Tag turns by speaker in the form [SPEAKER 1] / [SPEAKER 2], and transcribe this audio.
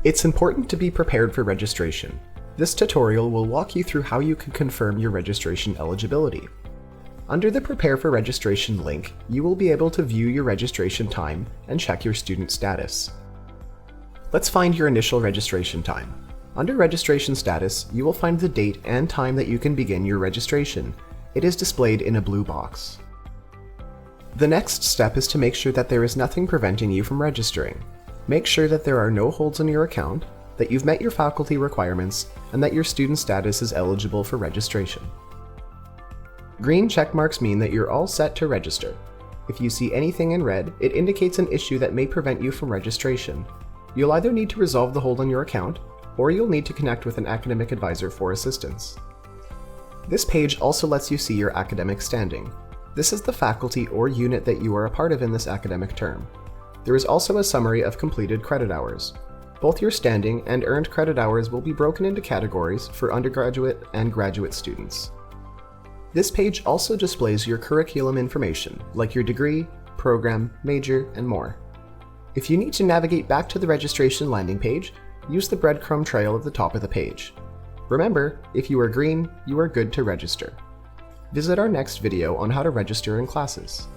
[SPEAKER 1] It's important to be prepared for registration. This tutorial will walk you through how you can confirm your registration eligibility. Under the Prepare for Registration link, you will be able to view your registration time and check your student status. Let's find your initial registration time. Under Registration Status, you will find the date and time that you can begin your registration. It is displayed in a blue box. The next step is to make sure that there is nothing preventing you from registering. Make sure that there are no holds on your account, that you've met your faculty requirements, and that your student status is eligible for registration. Green check marks mean that you're all set to register. If you see anything in red, it indicates an issue that may prevent you from registration. You'll either need to resolve the hold on your account, or you'll need to connect with an academic advisor for assistance. This page also lets you see your academic standing. This is the faculty or unit that you are a part of in this academic term. There is also a summary of completed credit hours. Both your standing and earned credit hours will be broken into categories for undergraduate and graduate students. This page also displays your curriculum information, like your degree, program, major, and more. If you need to navigate back to the registration landing page, use the breadcrumb trail at the top of the page. Remember, if you are green, you are good to register. Visit our next video on how to register in classes.